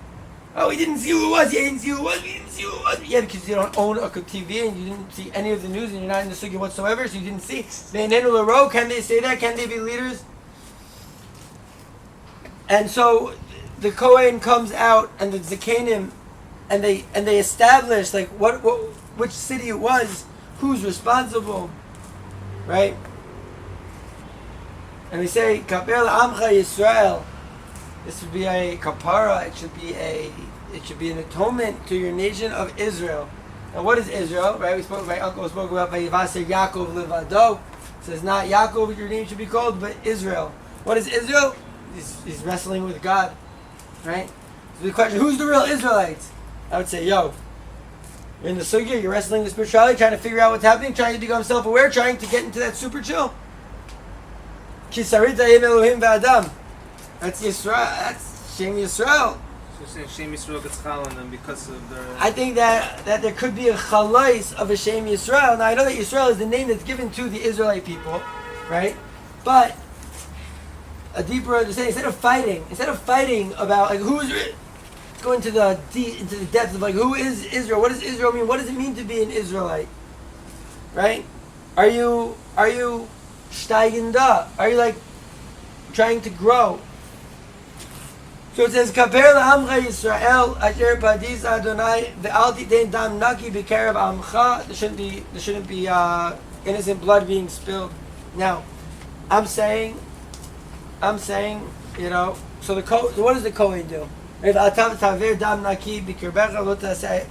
Oh, we didn't see who it was. You didn't see who it was. We didn't see who it was. Yeah, because you don't own a TV and you didn't see any of the news and you're not in the sugya whatsoever, so you didn't see. Can they say that? Can they be leaders? And so the Kohen comes out and the Zakanim, and they establish like which city it was, who's responsible, right? And we say, Kaper Amcha Yisrael. This would be a kapara. It should be an atonement to your nation of Israel. Now, what is Israel? Right? My uncle spoke about Vayivaser Yaakov Levado. It says not Yaakov, your name should be called, but Israel. What is Israel? He's wrestling with God, right? So the question: who's the real Israelites? I would say, yo, you're in the sugya. You're wrestling with spirituality, trying to figure out what's happening, trying to become self-aware, trying to get into that super chill. Kisarita Elohim v'Adam. That's Yisrael. That's Shem Yisrael. So you're saying Shem Yisrael gets chal on them because of their... I think that there could be a chalais of a Shem Yisrael. Now I know that Yisrael is the name that's given to the Israelite people, right? But a deeper understanding, instead of fighting about like who's going to into the depths of like who is Israel? What does Israel mean? What does it mean to be an Israelite? Right? Are you steigend up? Are you like trying to grow? So it says, "Kaper la'amcha Yisrael asher padis Adonai ve'al titein dam naki b'kerev amcha." There shouldn't be innocent blood being spilled. Now, I'm saying, you know. So what does the Kohen do? If atav taver dam naki b'kerbecha lo taseh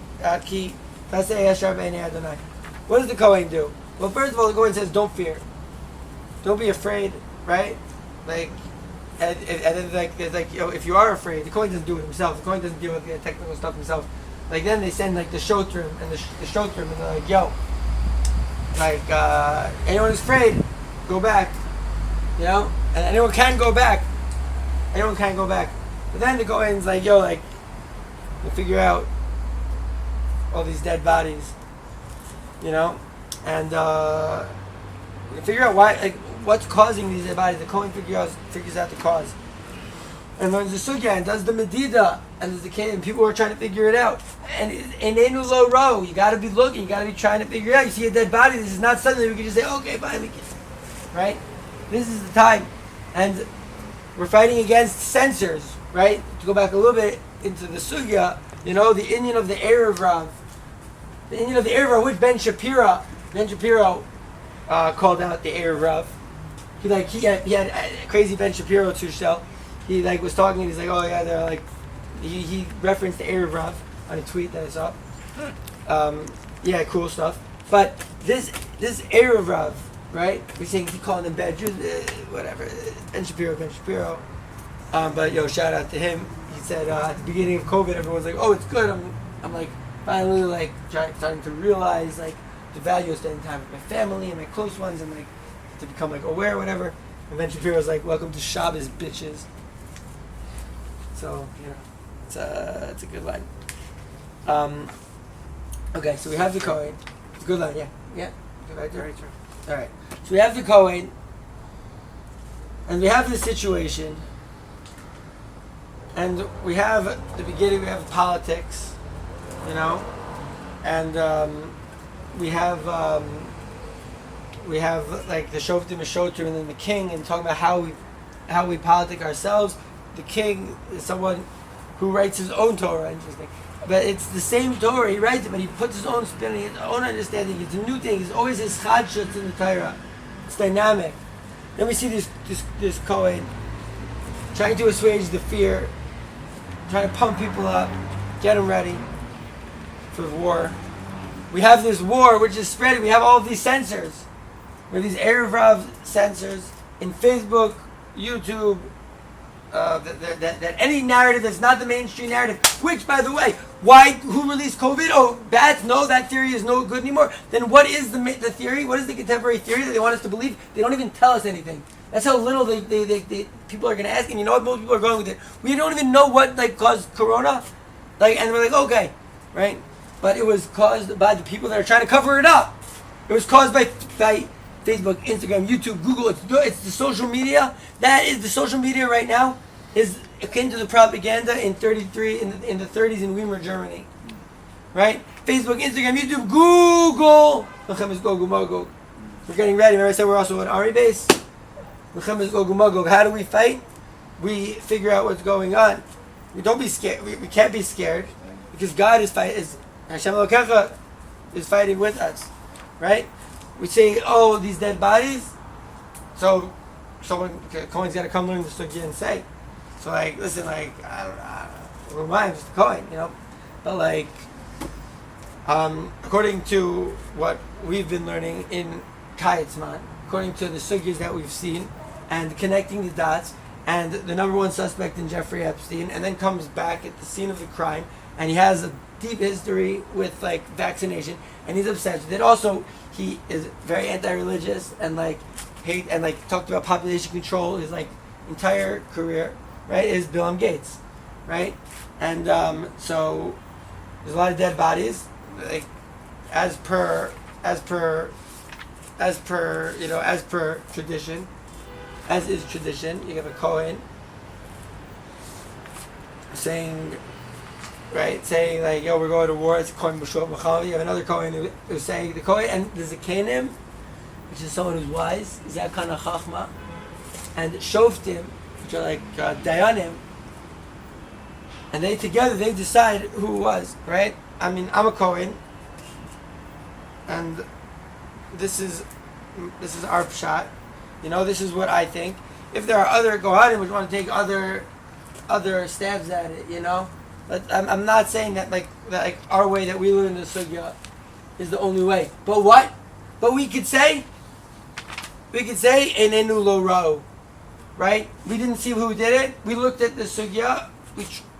ki taseh yashar b'nei Adonai. What does the Kohen do? Well, first of all, the Kohen says, "Don't fear, don't be afraid," right? Like. And then there's you know, if you are afraid, the Kohen doesn't do it himself. The Kohen doesn't deal with the technical stuff himself. Like then they send like the Shoftim and the Shoftim and they're like, yo, like anyone who's afraid, go back, you know. And anyone can go back. But then the Kohen's like, yo, like we'll figure out all these dead bodies, you know, and we'll figure out why, like. What's causing these dead bodies? The Kohen figures out the cause, and learns the sugya and does the medida and there's the Kohen. And people are trying to figure it out. And enenu lo ro, you got to be looking, you got to be trying to figure it out. You see a dead body. This is not something that we can just say, okay, fine, we can, right? This is the time, and we're fighting against censors, right? To go back a little bit into the sugya, you know, the Indian of the Erev Rav, which Ben Shapiro called out the Erev Rav. He had crazy Ben Shapiro too. He like was talking and he's like, oh yeah, they're like, he referenced the Erev Rav on a tweet that I saw. Yeah, cool stuff. But this Erev Rav, right? We're saying he calling them bad Jews, whatever. Ben Shapiro. But yo, shout out to him. He said at the beginning of COVID, everyone's like, oh, it's good. I'm like finally like starting to realize like the value of spending time with my family and my close ones and like to become like aware, or whatever. And Ben Shapiro was like, "Welcome to Shabbos, bitches." So it's a good line. Okay, so we have the Kohen. Good line, yeah. Right there. All right. So we have the Kohen, and we have this situation, and we have the beginning. We have politics, and we have like the Shoftim and then the king, and talking about how we politic ourselves. The king is someone who writes his own Torah. Interesting. But it's the same Torah, he writes it, but he puts his own spin, his own understanding. It's a new thing. It's always his chadshut in the Torah. It's dynamic. Then we see this Kohen trying to assuage the fear, trying to pump people up, get them ready for war. We have this war which is spreading. We have all of these censors. We have these Erev Rav censors in Facebook, YouTube, that any narrative that's not the mainstream narrative, which, by the way, who released COVID? Oh, bats? No, that theory is no good anymore. Then what is the theory? What is the contemporary theory that they want us to believe? They don't even tell us anything. That's how little they people are going to ask. And you know what? Most people are going with it. We don't even know what caused corona. And we're like, okay, right? But it was caused by the people that are trying to cover it up. It was caused by Facebook, Instagram, YouTube, Google. It's the social media. That is the social media right now is akin to the propaganda in the 30s in Weimar, Germany. Right? Facebook, Instagram, YouTube, Google. Menachem is Gog Magog. We're getting ready. Remember I said we're also an army base? Menachem is Gog Magog. How do we fight? We figure out what's going on. We don't be scared. We can't be scared because God is fighting. Hashem Elokecha is fighting with us. Right? We say, oh, these dead bodies. So someone, Cohen's got to come learn the sugya and say. So listen, I don't know, I'm just a Cohen, But according to what we've been learning in Kayetzman, according to the sugyas that we've seen, and connecting the dots, and the number one suspect in Jeffrey Epstein, and then comes back at the scene of the crime, and he has a deep history with vaccination, and he's obsessed with it. Also, he is very anti-religious and hate and talked about population control. His entire career, right, is Bill Gates, right? And so there's a lot of dead bodies, as per tradition, as is tradition. You have a Kohen saying, yo, we're going to war. It's Kohen B'Shua B'Chalav. You have another Kohen who's saying the Kohen, and there's a Kenim, which is someone who's wise, Zakana Chachma, and Shoftim, which are Dayanim, and they together they decide who it was, right? I mean, I'm a Kohen, and this is our pshat. This is what I think. If there are other Kohanim which want to take other stabs at it, But I'm not saying that our way that we learn the sugya is the only way. But what? But we could say enenu lo ra'u, right? We didn't see who did it. We looked at the sugya,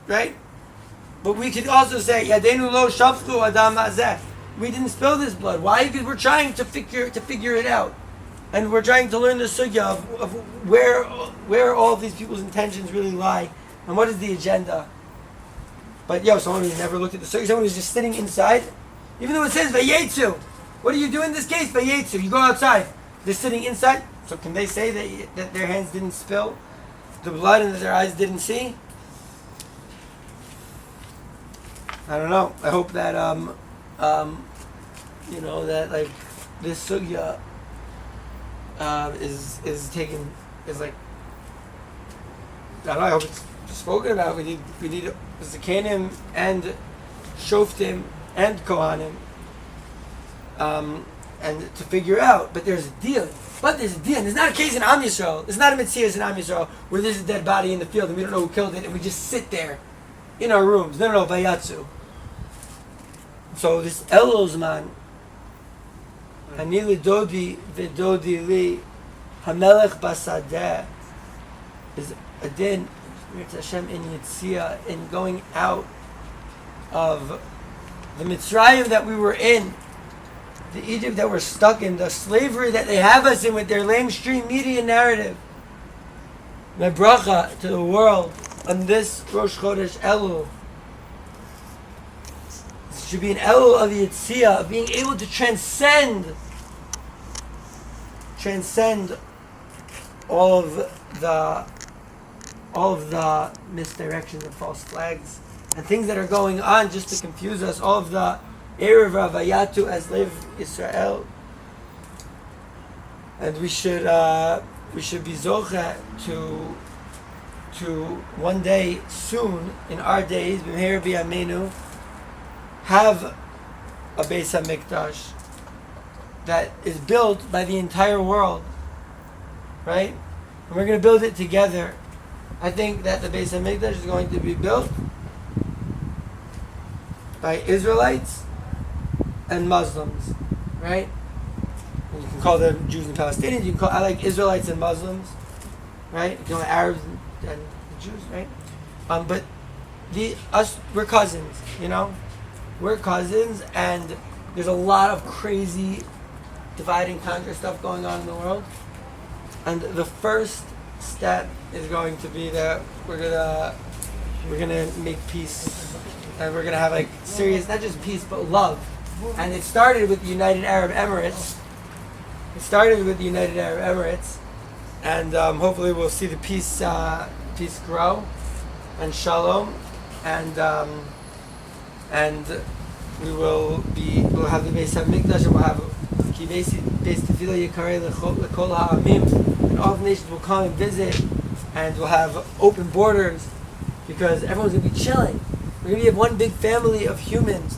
right? But we could also say yadenu lo shafchu adam hazeh. We didn't spill this blood. Why? Because we're trying to figure it out, and we're trying to learn the sugya of where all of these people's intentions really lie, and what is the agenda. But someone who's never looked at the sugya, someone who's just sitting inside, even though it says vayetzu, what do you do in this case? Vayetzu, you go outside. They're sitting inside, so can they say that their hands didn't spill the blood and that their eyes didn't see? I don't know. I hope that that this sugya is taken is I don't know. I hope it's spoken about. We need Zakanim and Shoftim and Kohanim, and to figure out. But there's a deal. There's not a case in Am Yisrael. There's not a mitzvah in Am Yisrael where there's a dead body in the field and we don't know who killed it and we just sit there in our rooms. No, vayatzu. So this Elul's man, Hani lidodi v'dodi li, Hamelech basadeh, is a din. Hashem in Yitzia, in going out of the Mitzrayim that we were in, the Egypt that we're stuck in, the slavery that they have us in with their lamestream media narrative. My bracha to the world on this Rosh Chodesh Elul. It should be an Elul of Yitzia, of being able to transcend all of the misdirections and false flags and things that are going on just to confuse us. All of the Erev Ravayatu as Lev Israel, and we should be zocheh to one day soon in our days, b'meir b'yameinu, have a Beis HaMikdash that is built by the entire world, right? And we're going to build it together. I think that the Beis HaMikdash is going to be built by Israelites and Muslims, right? And you can call them Jews and Palestinians. You can call, I like Israelites and Muslims, right? You can call Arabs and Jews, right? But we're cousins, you know? We're cousins, and there's a lot of crazy divide and conquer stuff going on in the world. And the first step is going to be that we're gonna make peace, and we're gonna have like serious, not just peace but love. And it started with the United Arab Emirates. And hopefully we'll see the peace grow, and shalom, and we'll have the Beis HaMikdash, and we'll have Ki Beis Tefillah Yikarei L'Kol Ha'amim, and all the nations will come and visit, and we'll have open borders, because everyone's going to be chilling. We're going to be one big family of humans,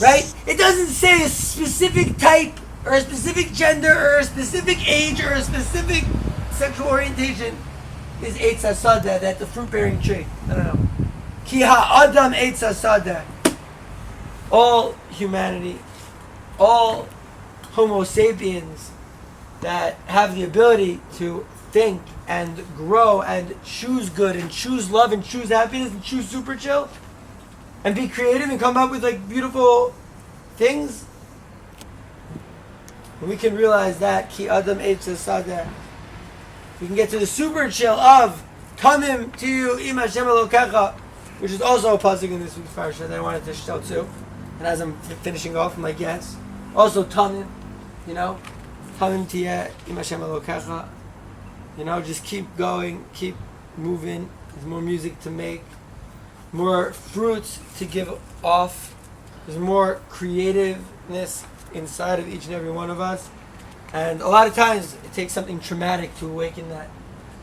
right? It doesn't say a specific type, or a specific gender, or a specific age, or a specific sexual orientation is Eitz HaSadah, that the fruit-bearing tree. I don't know. Ki ha'adam Eitz HaSadah. All humanity, all Homo sapiens that have the ability to think and grow and choose good and choose love and choose happiness and choose super chill and be creative and come up with like beautiful things. And we can realize that Ki Adam Eitz HaSadah. We can get to the super chill of Tamim to you Im Hashem Elokecha, which is also a pasuk in this week's parsha that I wanted to show too. And as I'm finishing off, I'm like, yes. Also Tamim, you know, Tamim Tiyeh Im Hashem Elokecha. You know, just keep going, keep moving. There's more music to make, more fruits to give off. There's more creativeness inside of each and every one of us. And a lot of times it takes something traumatic to awaken that.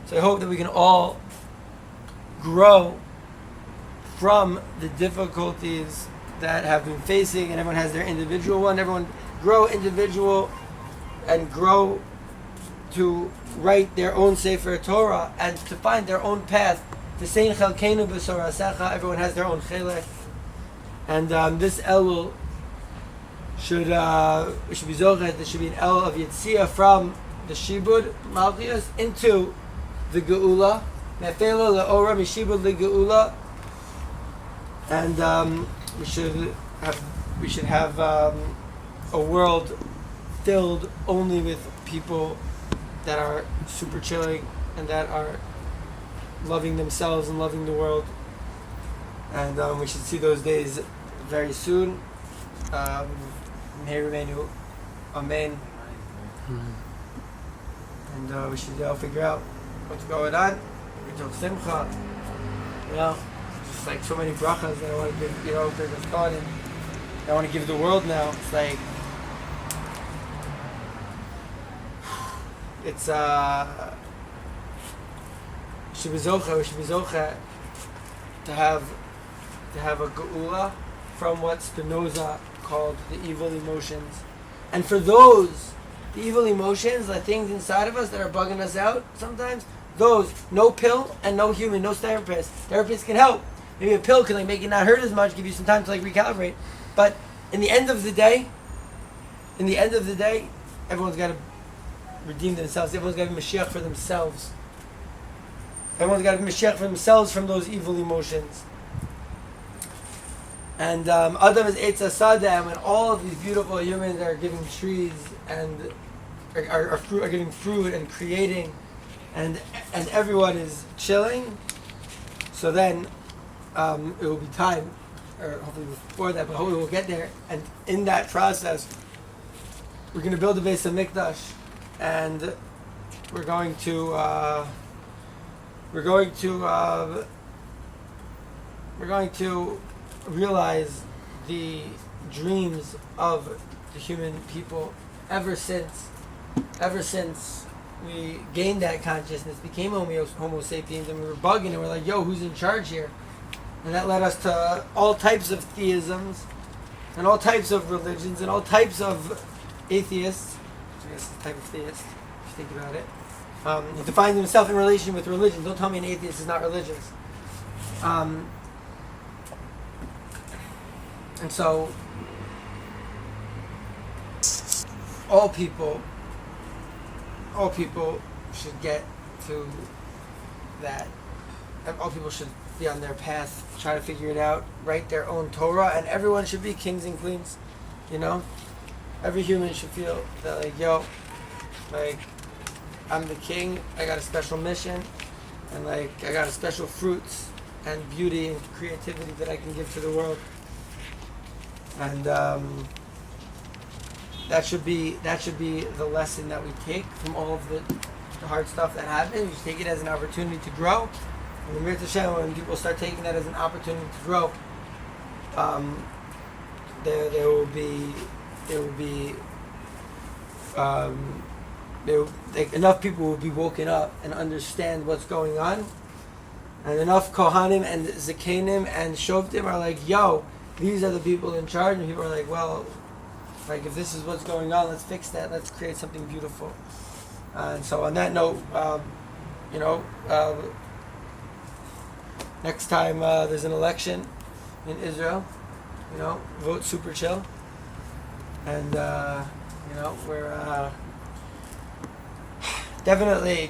So I hope that we can all grow from the difficulties that have been facing, and everyone has their individual one. Everyone grow individual and grow to write their own Sefer Torah and to find their own path. The same Chalkeinu B'Sorasecha, everyone has their own Chelek. And this Elul should be Zochet. This should be an Elul of Yitzia from the Shibud Malchus into the Geula. Nefela Le'ora Mishibud LeGeula. And we should have a world filled only with people that are super chilling and that are loving themselves and loving the world. And we should see those days very soon. Amen. And we should figure out what's going on. We took Simcha. You know, just like so many brachas that I want to give, you know, there's a thought, and I want to give the world now. It's like, it's we should be zocha to have a geula from what Spinoza called the evil emotions. And for those, the evil emotions, the things inside of us that are bugging us out sometimes, those, no pill and no human, no therapist. Therapists can help. Maybe a pill can like make it not hurt as much, give you some time to like recalibrate. But in the end of the day, everyone's got to redeem themselves. Everyone's got to be Mashiach for themselves. Everyone's got to be Mashiach for themselves from those evil emotions. And Adam is Eitz Hasadeh, and when all of these beautiful humans are giving trees and are giving fruit and creating, and everyone is chilling, so then it will be time, or hopefully before that, but hopefully we'll get there. And in that process, we're going to build a base of Mikdash, and we're going to realize the dreams of the human people ever since we gained that consciousness, became Homo sapiens, and we were bugging, and we're like, yo, who's in charge here? And that led us to all types of theisms, and all types of religions, and all types of atheists. I guess it's a type of theist, if you think about it. He defines himself in relation with religion. Don't tell me an atheist is not religious. And so, all people should get to that. All people should be on their path, try to figure it out, write their own Torah, and everyone should be kings and queens. You know, every human should feel that, like, yo, like, I'm the king. I got a special mission, and like, I got a special fruits and beauty and creativity that I can give to the world. And that should be the lesson that we take from all of the hard stuff that happened. We should take it as an opportunity to grow. And the Mirza Shem, when people start taking that as an opportunity to grow, enough people will be woken up and understand what's going on, and enough Kohanim and Zakenim and Shoftim are like, yo, these are the people in charge, and people are like, well, like, if this is what's going on, let's fix that, let's create something beautiful. And so on that note, next time there's an election in Israel, vote super chill, and we're definitely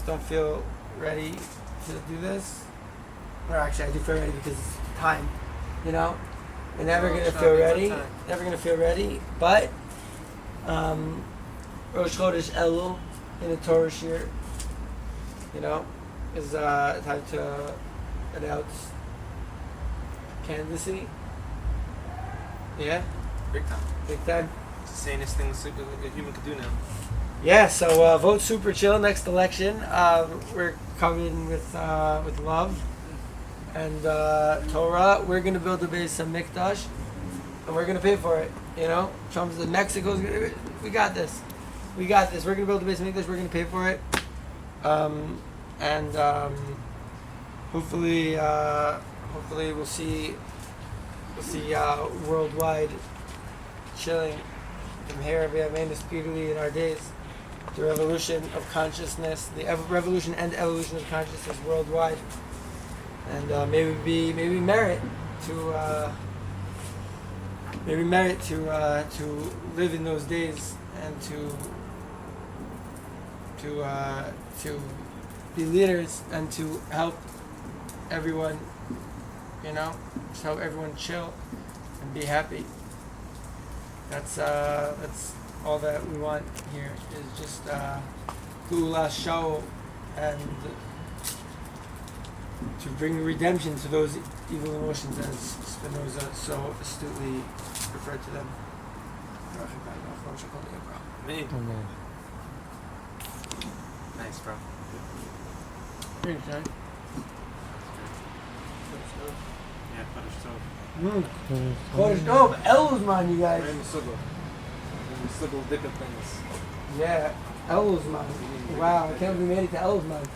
don't feel ready to do this. Or actually, I do feel ready because it's time. We're never gonna feel ready. Never gonna feel ready. But Rosh Chodesh Elul in the Torah shiur, is time to announce candidacy. Yeah, Big time. big time. It's the sanest thing a human could do now. Yeah, so vote super chill next election. We're coming with love and Torah. We're gonna build a base of Mikdash, and we're gonna pay for it. Trump's in Mexico's gonna. We got this. We're gonna build a base of Mikdash. We're gonna pay for it, and hopefully we'll see worldwide chilling from here. We have made speedily in our days. The revolution of consciousness, the revolution and evolution of consciousness worldwide, and maybe merit to live in those days and to be leaders and to help everyone, just help everyone chill and be happy. That's all that we want here is just Geulas Shaul, and to bring redemption to those evil emotions, as Spinoza so astutely referred to them. Me. Nice, bro. Here, John. Yeah, Parshas. Chodesh Tov, Elul's mine, you guys. Things. Yeah, Elul's mine. Wow, I can't believe we made it to Elul's mine.